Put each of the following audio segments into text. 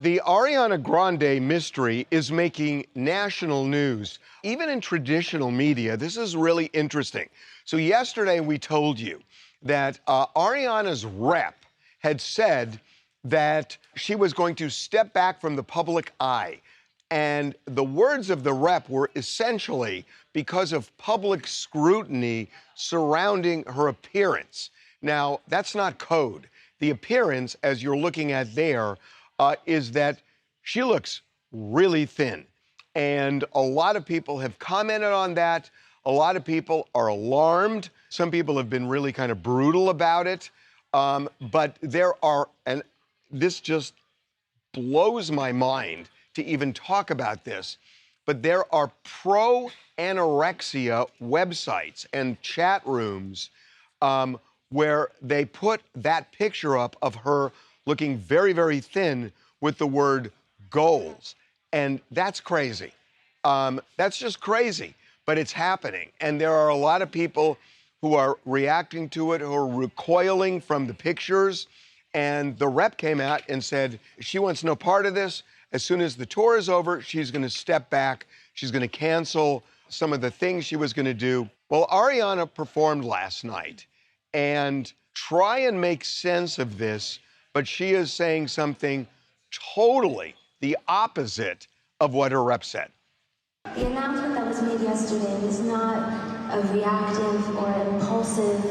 The Ariana Grande mystery is making national news. Even in traditional media, this is really interesting. So yesterday we told you that Ariana's rep had said that she was going to step back from the public eye. And the words of the rep were essentially because of public scrutiny surrounding her appearance. Now, that's not code. The appearance, as you're looking at there, is that she looks really thin. And a lot of people have commented on that. A lot of people are alarmed. Some people have been really kind of brutal about it. But there are, and this just blows my mind to even talk about this, but there are pro-anorexia websites and chat rooms where they put that picture up of her looking very, very thin with the word goals. And that's crazy. That's just crazy, but it's happening. And there are a lot of people who are reacting to it, who are recoiling from the pictures. And the rep came out and said she wants no part of this. As soon as the tour is over, she's going to step back. She's going to cancel some of the things she was going to do. Well, Ariana performed last night, and try and make sense of this, but she is saying something totally the opposite of what her rep said. The announcement that was made yesterday was not a reactive or impulsive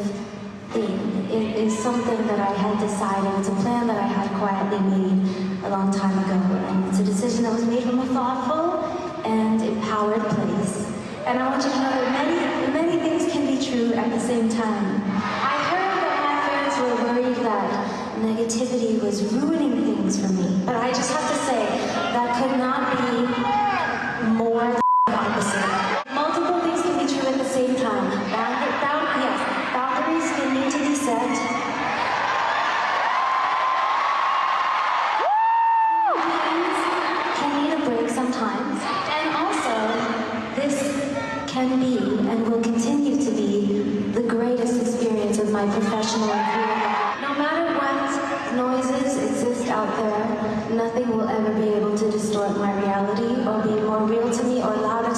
thing. It is something that I had decided. It's a plan that I had quietly made a long time ago. And it's a decision that was made from a thoughtful and empowered place. And I want you to know that many things can be true at the same time. I heard that my fans were worried that negativity was ruining things for me. But I just have to say, that could not be more the opposite. Multiple things can be true at the same time. Boundaries can need to be set. Can need a break sometimes. And also, this can be and will continue to be the greatest experience of my professional career. No matter what noises exist out there, nothing will ever be able to distort my reality or be more real to me or louder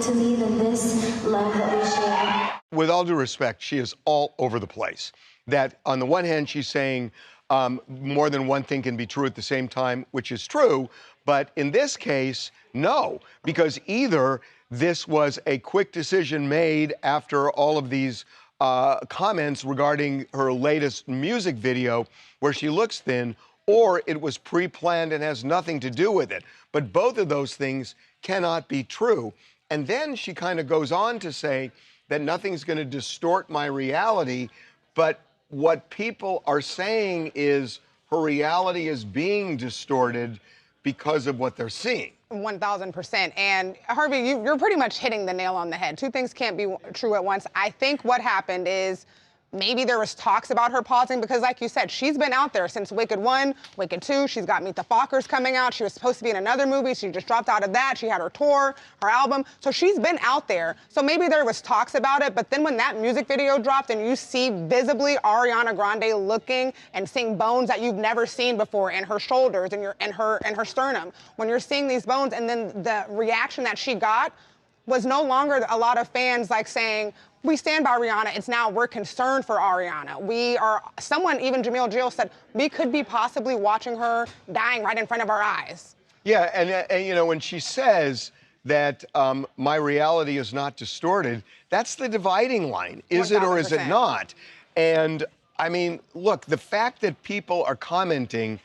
to me than this love that we share. With all due respect, she is all over the place. That on the one hand, she's saying more than one thing can be true at the same time, which is true. But in this case, no, because either this was a quick decision made after all of these comments regarding her latest music video where she looks thin, or it was pre-planned and has nothing to do with it. But both of those things cannot be true. And then she kind of goes on to say that nothing's going to distort my reality, but what people are saying is her reality is being distorted because of what they're seeing. 1,000%. And Harvey, you're pretty much hitting the nail on the head. Two things can't be true at once. I think what happened is maybe there was talks about her pausing because, like you said, she's been out there since Wicked 1, Wicked 2. She's got Meet the Fockers coming out. She was supposed to be in another movie. She just dropped out of that. She had her tour, her album. So she's been out there. So maybe there was talks about it. But then when that music video dropped and you see visibly Ariana Grande looking and seeing bones that you've never seen before in her shoulders and her sternum, when you're seeing these bones and then the reaction that she got was no longer a lot of fans like saying, we stand by Ariana. It's now we're concerned for Ariana. We are, someone, even Jamil Jill said, we could be possibly watching her dying right in front of our eyes. Yeah, and you know, when she says that my reality is not distorted, that's the dividing line. Is 100%. It or is it not? And I mean, look, the fact that people are commenting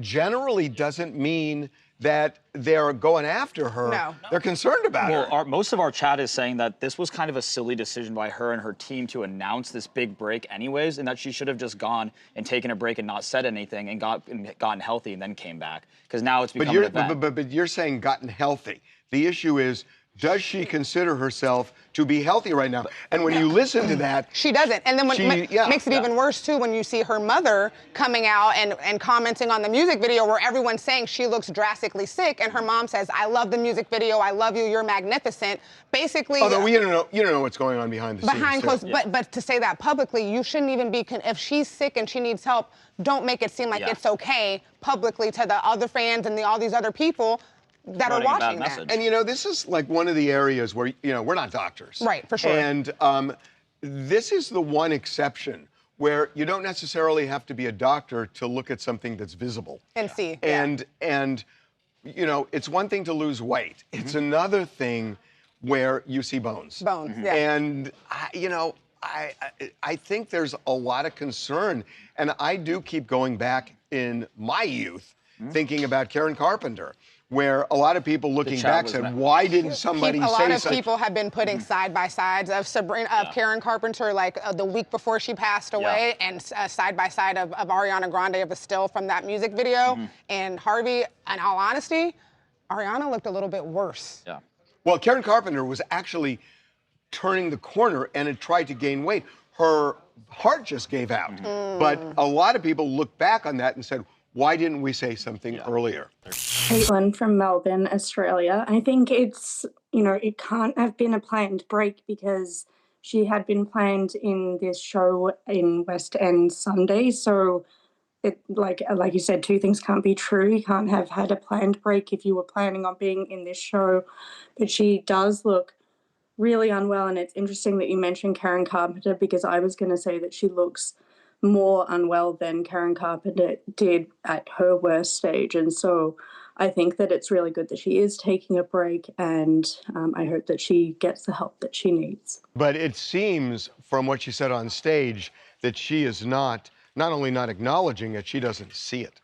generally doesn't mean that they're going after her. No. They're concerned about her. Well, most of our chat is saying that this was kind of a silly decision by her and her team to announce this big break anyways, and that she should have just gone and taken a break and not said anything and gotten healthy and then came back. Because now it's become an event. But you're saying gotten healthy. The issue is, Does she consider herself to be healthy right now? And when you listen to that, she doesn't. And then what makes it yeah. even worse too, when you see her mother coming out and commenting on the music video where everyone's saying she looks drastically sick, and her mom says, "I love the music video. I love you. You're magnificent." Basically, although you don't know what's going on behind the scenes. Behind closed, but to say that publicly, you shouldn't even be. If she's sick and she needs help, don't make it seem like it's okay publicly to the other fans and all these other people that are watching that. And this is like one of the areas where we're not doctors, right? For sure. And this is the one exception where you don't necessarily have to be a doctor to look at something that's visible and see. And it's one thing to lose weight. It's another thing where you see bones. Bones. Yeah. And I think there's a lot of concern, and I do keep going back in my youth thinking about Karen Carpenter, where a lot of people looking back said, why didn't somebody say something? A lot of people have been putting side-by-sides of Karen Carpenter, like the week before she passed away, and side-by-side of Ariana Grande of the still from that music video. And Harvey, in all honesty, Ariana looked a little bit worse. Yeah. Well, Karen Carpenter was actually turning the corner and had tried to gain weight. Her heart just gave out. But a lot of people look back on that and said, why didn't we say something earlier? Caitlin from Melbourne, Australia. I think it's, it can't have been a planned break because she had been planned in this show in West End Sunday. So, like you said, two things can't be true. You can't have had a planned break if you were planning on being in this show. But she does look really unwell, and it's interesting that you mentioned Karen Carpenter because I was going to say that she looks more unwell than Karen Carpenter did at her worst stage. And so I think that it's really good that she is taking a break, and I hope that she gets the help that she needs. But it seems from what she said on stage that she is not only not acknowledging it, she doesn't see it.